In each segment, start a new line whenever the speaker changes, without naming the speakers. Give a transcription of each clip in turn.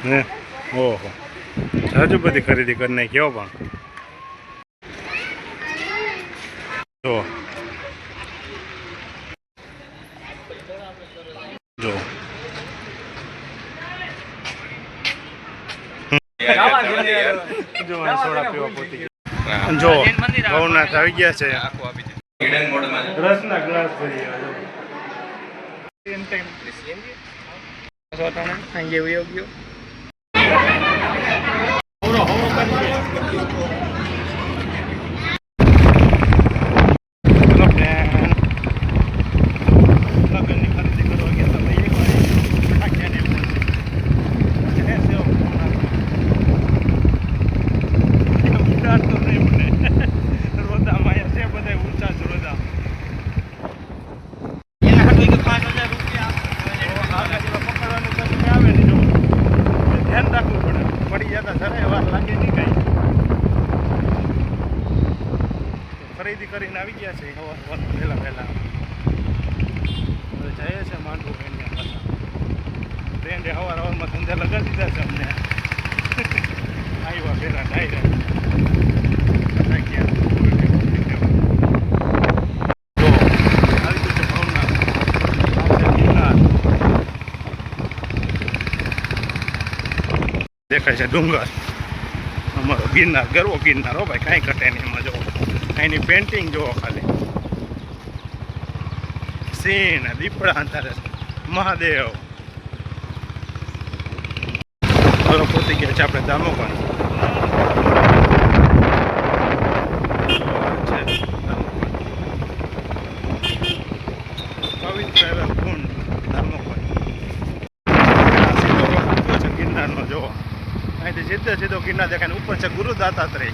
હે ઓહો હજુ બધી ખરીદી કરી નાખી પણ જો જો સોડા પીવા પોતી જો ભવનાથ આવી ગયા છે રસના ગ્લાસ ભરી ખરીદી કરીને આવી ગયા છે પહેલા જઈએ છે માંડવું એની પાછા ટ્રેન હવારમાં ધંધા લગાડી દીધા છે અમને આવ્યા ફેરા ડાયરેક્ટ દેખાય છે ડુંગર અમારો ગિરનાર ગરવો ગિરનાર હો ભાઈ કાંઈ ઘટે નહીં એમાં જોવો એની પેન્ટિંગ જોવો ખાલી સિંહ દીપડા અંધારે મહાદેવ હવે પહોંચી ગયા છે આપણે દામોકણ પવિત્ર એવા કુંડ દામોકણ સીધો છે ગિરનારનો જોવો અહીંથી સીધો ગિરનાર દેખાય ઉપર છે ગુરુ દાતાત્રેય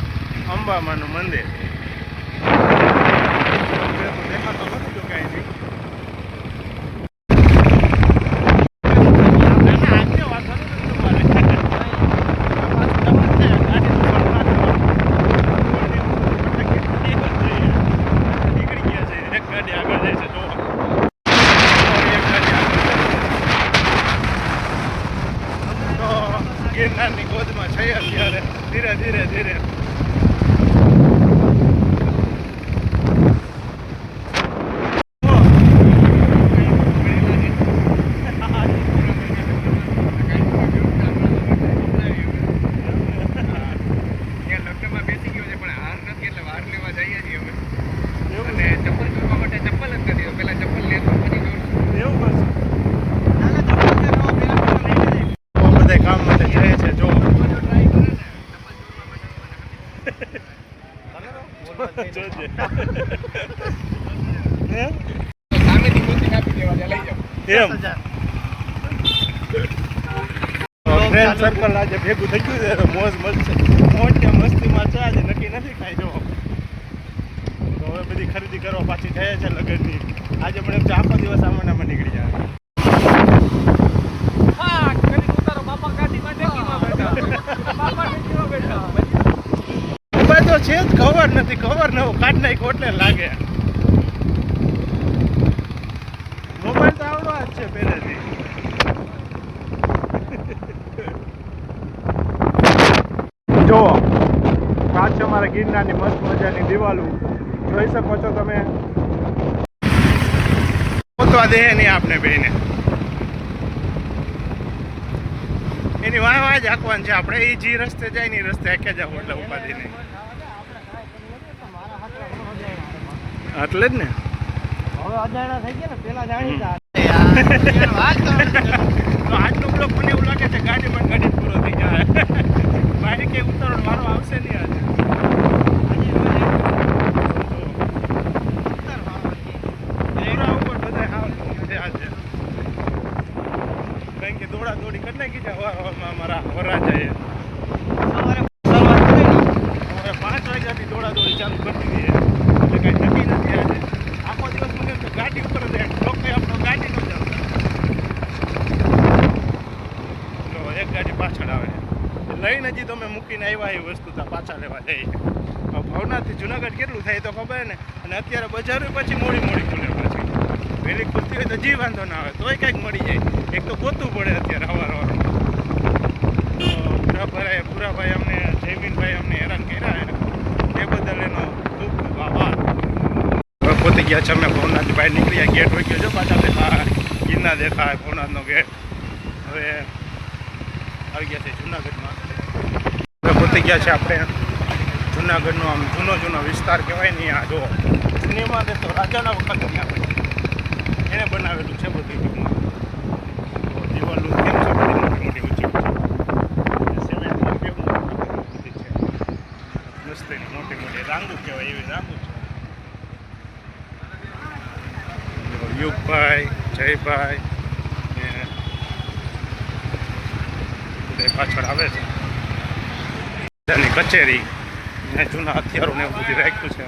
અંબામાનું મંદિર દેખાતો નથી તો કાંઈ નહીં ગિરનારની ગોદમાં છે અત્યારે ધીરે ધીરે ધીરે ફ્રેન્ડ સર્કલ આજે ભેગું થઈ ગયું છે મોજ મળશે મોટી મસ્તીમાં છે આજે નક્કી નથી ખાઈ જો તો હવે બધી ખરીદી કરવા પાછી જાય છે લગ્નની આજે પણ એમ આખો દિવસ આમાં નીકળી જાય મોબાઈલ તો છે જ કવર નથી કવર નવો કાઢ નાખ્યો એટલે લાગે મોબાઈલ તો આવડો જ છે પહેલેથી જો આ છે અમારા ગિરનારની મસ્ત મજાની દિવાલો જોઈ શકો છો તમે પોતવા દે નહીં આપણે બેને એની વાહ જ હાંકવાનું છે આપણે એ જે રસ્તે જાય ને એ રસ્તે હાંકે જાવ એટલે ઉપાધિ નહીં એટલે જ ને હવે અજાણા થઈ ગયા ને પેલા જાણીતા આજનો બ્લોક મને એવું લાગે છે ગાડી પૂરો થઈ જાય બાઈક કે ઉતારો મારો આવશે નહીં આજે કારણ કે દોડા દોડી કરી નાખી છે અમારા વરા જાય સવારે 5 વાગ્યાથી દોડા દોડી ચાલુ કરી દીધી એટલે કાંઈ નક્કી નથી આજે આખો દિવસ મને તો ગાડી ઉપર જ લોકો આપણો ગાડી ન ચાલતા એક ગાડી પાછળ આવે લઈને હજી તમે મૂકીને આવ્યા એ વસ્તુ તો પાછા લેવા જઈએ ભવનાથથી જુનાગઢ કેટલું થાય તો ખબર ને અને અત્યારે બજારો પછી મોડી ખુલે પછી વહેલી ખુલતી હોય તો જી વાંધો ના આવે તોય કંઈક મળી જાય એક તો ગોતવું પડે અત્યારે સવાર ભાઈ અમને હેરાન કર્યા એ બદલ એનો ખૂબ ખૂબ આભાર. હવે પોતે ગયા છે અમે ભવનાથ બહાર નીકળ્યા. ગેટ હોય ગયો છો પાછા દેખાય ગિરનાર દેખાય ભવનાથનો ગેટ. હવે આવી ગયા છે જુનાગઢમાં. હવે પોતે ગયા છે આપણે જુનાગઢનો આમ જૂનો વિસ્તાર કહેવાય ને. આ જો જૂનીમાં તો રાજાના વખતની આપણે એને બનાવેલું છે બધી ટૂંકમાં. દિવાલો કેમ છે બધી મોટી ઊંચી સિમેન્ટમાં કેવું બધી છે મસ્ત એની મોટી રાંગુ કહેવાય એવી રાંગુ છે. યુગભાઈ જયભાઈ બધા પાછળ આવે છે. બધાની કચેરી ને જૂના હથિયારોને એવું બધું રાખ્યું છે.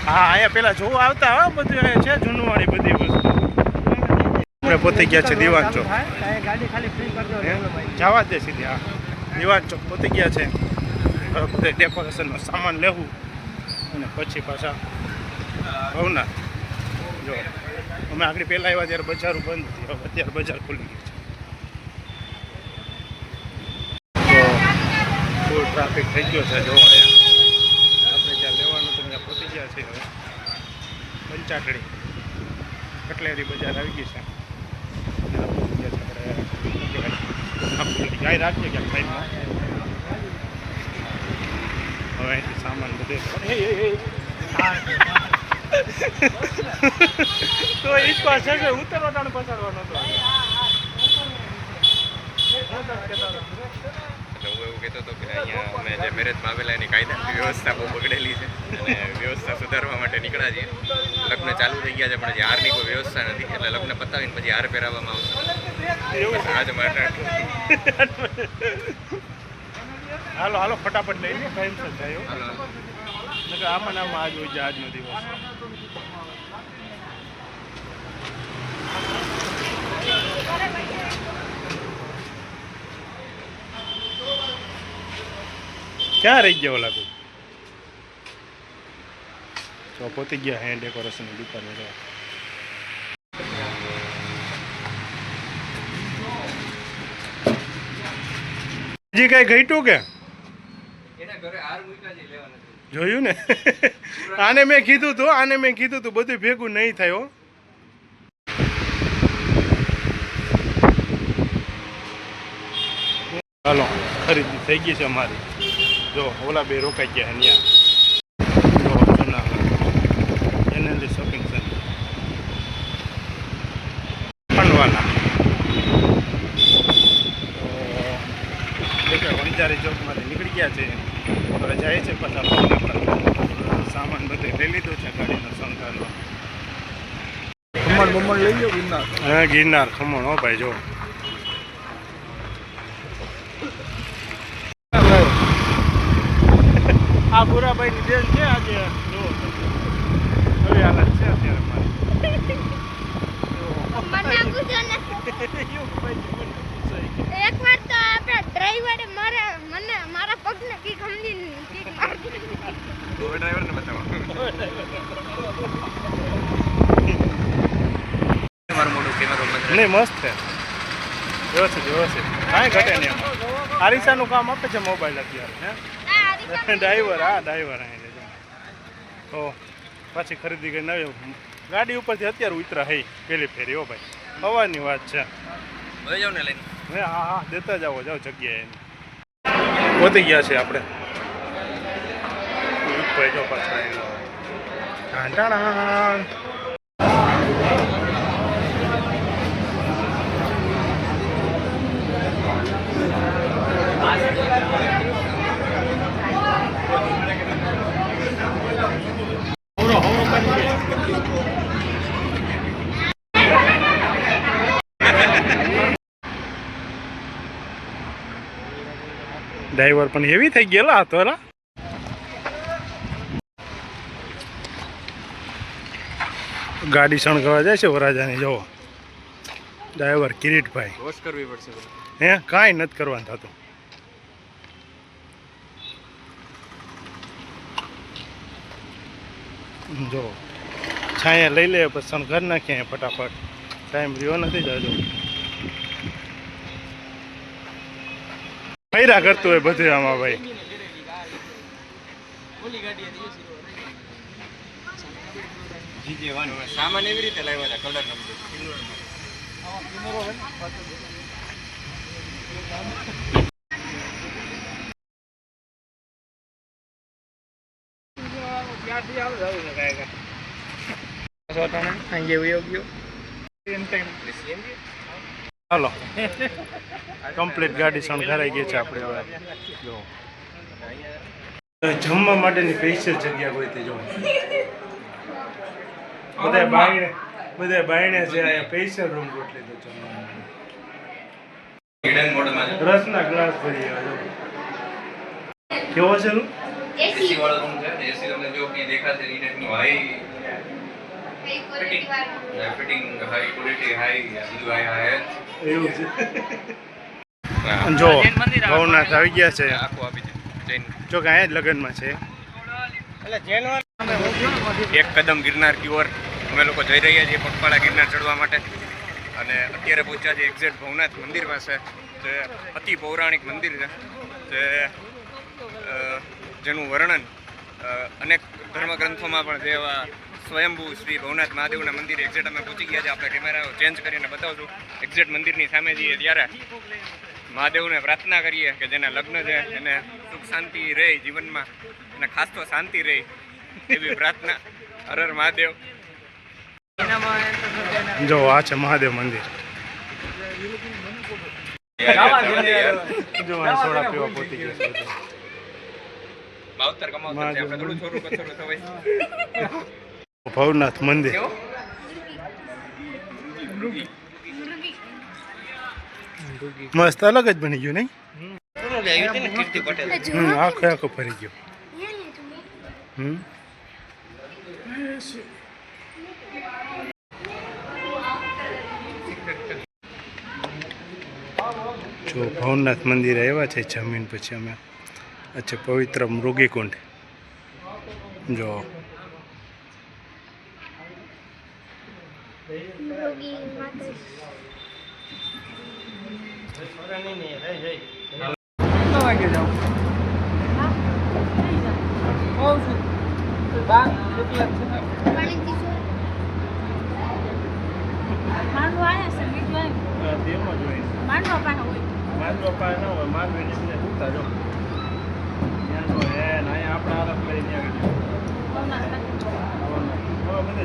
હા અહીંયા પેલા જોવા આવતા હા બધું છે જૂનવાળી બધી વસ્તુ. આપણે પોતે ગયા છે દીવાન ચોક. જવા જ દે સીધી. હા દીવાન ચોક પોતે ગયા છે. બધે ડેકોરેશનનો સામાન લેવું અને પછી પાછા ભવનાથ. જો અમે આગળ પહેલાં આવ્યા ત્યારે બજારો બંધ હતી. હવે અત્યારે બજાર ખુલી ગઈ છે. તો ફૂલ ટ્રાફિક થઈ ગયો છે. જોવા આપણે જ્યાં લેવાનું તો ત્યાં પહોંચી ગયા છે. હવે પંચાટડી કટલેરી બજાર આવી ગઈ છે. આપણે ગાય રાખીએ ક્યાંક સાઈડમાં. હવે અહીંથી સામાન બધે તો ઈચ્છો છે કે ઉતરવાનો પછાડવાનો હતો.
હું એવું કહેતો હતો કે અહીંયા અમે જે મેરેજમાં આવેલા એની કાયદાની વ્યવસ્થા બહુ બગડેલી છે અને વ્યવસ્થા સુધારવા માટે નીકળ્યા છીએ. લગ્ન ચાલુ થઈ ગયા છે પણ હજી હારની કોઈ વ્યવસ્થા નથી. એટલે લગ્ન પતાવીને પછી હાર પહેરાવવામાં આવશે. આજ માટે
હાલો હાલો ફટાફટ લઈ લે. ટાઈમ સર થાય આમાં આમાં આજ હોય છે આજનો દિવસ. ક્યાં રહી ગયા ઓલા કોઈ? તો પોતે ગયા હે ડેકોરેશનની દુકાન. હજી કઈ ઘટ્યું કે જોયું ને? આને મેં કીધું તું બધું ભેગું નહીં થાય હો. હાલો ખરીદી થઈ ગઈ છે અમારી. જો ઓલા બે રોકાઈ ગયા અહીંયા. જો જુનાગઢ એનએલડી શોપિંગ સેન્ટર પંડવાના. વણજારી ચોકમાંથી નીકળી ગયા છે. હવે જાય છે પાછા સામાન બધે લઈ લીધો છે ગાડીનો શંકાનો. ખમણ લઈ લો ગિરનાર. હા ગિરનાર ખમણ હો ભાઈ. જો આ ભૂરાભાઈની દેશ છે આજે. જો હવે હાલત છે અત્યારે મારી.
એકવાર તો આપણા ડ્રાઈવરે મારા પગને કી સમજીને કી મારી.
ડ્રાઈવરને બતાવો. મારું મોટું કેમેરો
નહીં મસ્ત છે. વ્યવસ્થિત કાંઈ ઘટે નહીં એમાં. આરીસાનું કામ આપે છે મોબાઈલ અત્યારે. હે ડ્રાઈવર. હા ડ્રાઈવર અહીં લેજો. તો પાછી ખરીદી કરી નવી ગાડી ઉપરથી અત્યારે ઉતરા હઈ પેલી ફેરી. હો ભાઈ હવાની વાત છે.
લઈ જાવ ને લઈને.
હા દેતા જાઓ જગ્યાએ. પહોંચી ગયા છે આપણે. જો પાછળ ડ્રાઈવર પણ હેવી થઈ ગયેલા હતો. ગાડી શણગાવા જાય છે વરાજાની. જવો ડ્રાઈવર કિરીટભાઈ.
વોશ કરવી પડશે.
હે કાંઈ નથી કરવાનું થતું. જો છાયા લઈ લે પછી શણગાર નાખીએ ફટાફટ. ટાઈમ રહ્યો નથી જાજો. ફૈરા કરતું હોય બધું આમાં ભાઈ.
સામાન એવી રીતે લાવ્યા હતા કલર નંબર
હાલો કમ્પ્લીટ ગાડી શણગારાઈ ગઈ છે આપણે હવે. જો જમવા માટેની સ્પેશિયલ જગ્યા કોઈ તે જો બધા બાયણે છે અહીંયા સ્પેશિયલ રૂમ ગોઠવી દો જમવા માટે.
હિડન મોડમાં છે
રસના ગ્લાસ ભરી આવ્યો કેવો છે નું
એસી વાળો રૂમ છે એસી તમને જો કે દેખાશે ઈ ટાઈપનું high fitting high quality high બધું હાઈ
એવું છે. જો ભવનાથ આવી ગયા છે.
આખું આપી દે જૈન
જો કે અહીંયા જ લગ્નમાં છે.
એક કદમ ગિરનાર કી ઓર અમે લોકો જઈ રહ્યા છીએ પગપાળા ગિરનાર ચડવા માટે અને અત્યારે પહોંચ્યા છીએ એક્ઝેક્ટ ભવનાથ મંદિર પાસે જે અતિ પૌરાણિક મંદિર છે જે જેનું વર્ણન અનેક ધર્મગ્રંથોમાં પણ જેવા સ્વયંભૂ શ્રી ભવનાથ મહાદેવના મંદિર એક્ઝેક્ટ અમે પહોંચી ગયા છે. આપણે કેમેરા ચેન્જ કરીને બતાવશું. એક્ઝેક્ટ મંદિરની સામે જઈએ ત્યારે મહાદેવને પ્રાર્થના કરીએ કે જેના લગ્ન છે એને સુખ શાંતિ રહે જીવનમાં અને ખાસ તો શાંતિ રહે એવી પ્રાર્થના. હર હર મહાદેવ.
જો આ છે મહાદેવ મંદિર. જો અહીં સોડા પીવા પહોંચી ગયા છે બધા.
માવતર કમાવતર છે આપણે થોડું છોરું કચોરું થવાય.
ભવનાથ મંદિર મસ્ત અલગ જ બની ગયું નહીં? આખો ફરી ગયો. જો ભવનાથ મંદિર આવ્યા છે જમીન પછી અમે. અચ્છા પવિત્ર મૃગીકુંડ જો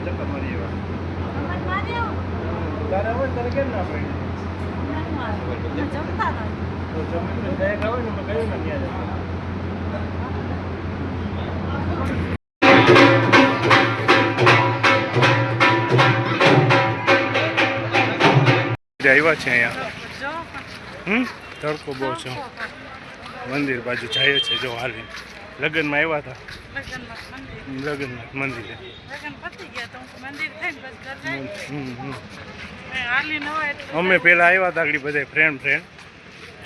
ચક્કર મારી તારે હોય તારે કેમ ના પડી જમીન ગયા હોય ને કયું ને ત્યાં આવ્યા છે અહીંયા. તડકો બહુ છે. મંદિર બાજુ જાય છે જો હાલી. લગ્નમાં આવ્યા હતા લગ્નમાં મંદિરે. અમે પહેલાં આવ્યા હતા આગળ બધા ફ્રેન્ડ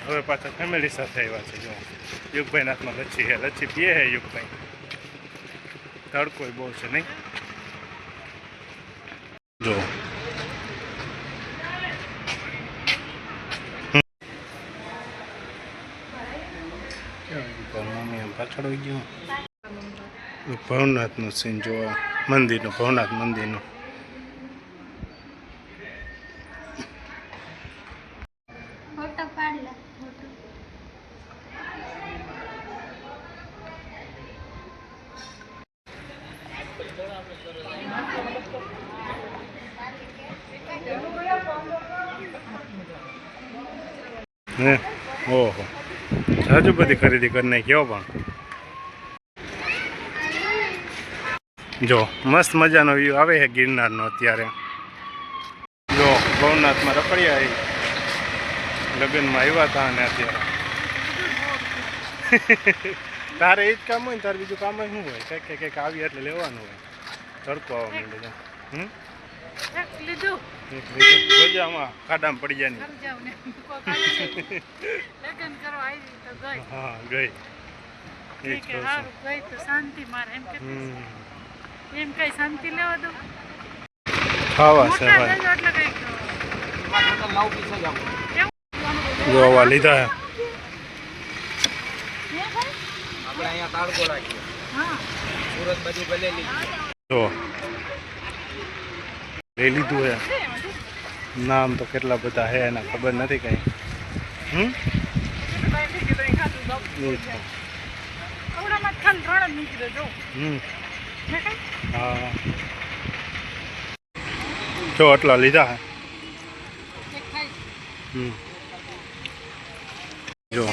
હવે પાછા ફેમિલી સાથે આવ્યા છે. જો યુગભાઈ હાથમાં લચ્છી છે. લચ્છી પીએ છે યુગભાઈ. તડકો બહુ છે નહીં? જો મમ્મી એમ પાછળ આવી ગયો. ભવનાથનું સીન જોવા મંદિરનું ભવનાથ મંદિરનું.
ફોટો પાડ લે ફોટો.
હે ઓહો સાજુ બધી ખરીદી કરી નાખી પણ. જો મસ્ત મજાનો વ્યૂ આવે છે ગિરનારનો અત્યારે. જો ભવનાથમાં રખડ્યા એ લગ્નમાં આવ્યા હતા અને અત્યારે તારે એ જ કામ હોય ને તારે બીજું કામ શું હોય? કંઈક આવી એટલે લેવાનું હોય. તડકો આવવા માંડે છે. જોજે આમાં ખાડામાં પડી જાય નહીં. હા ગઈ ખાવા છે જોવા લીધા
આપણે અહીંયા તાળગો રાખીએ સુરત બાજુ ભલે લીધી
જો લઈ લીધું હે નામ તો કેટલા બધા હે એના ખબર નથી કઈ હમ હમ હા જો આટલા લીધા હે હમ જો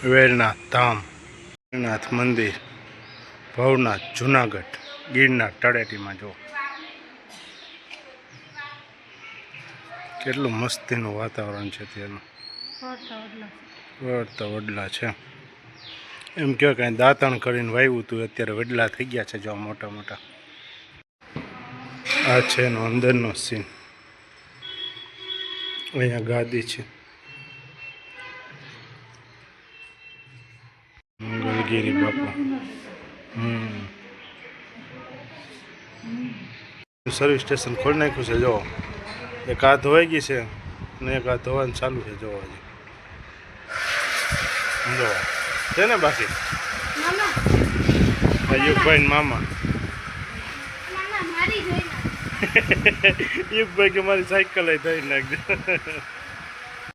વેરનાથ ધામ વેરનાથ મંદિર ભવનાથ જુનાગઢ ગિરનાર તળેટીમાં જો કેટલું મસ્તીનું વાતાવરણ છે ત્યાંનું વળતા વડલા છે એમ કહો કાંઈ દાંતણ કરીને વાવ્યું હતું અત્યારે વડલા થઈ ગયા છે જો મોટા મોટા આ છે એનો અંદરનો સીન અહીંયા ગાદી છે મંગલગીરી બાપુ સર્વિસ સ્ટેશન ખોલી નાખ્યું છે જો એક આ ધોવાઈ ગઈ છે અને એક આ ધોવાનું ચાલુ છે જોવા હજી જોવા છે ને બાકી યુગભાઈ મામા યુગભાઈ કે મારી સાયકલ ધોઈ નાખજો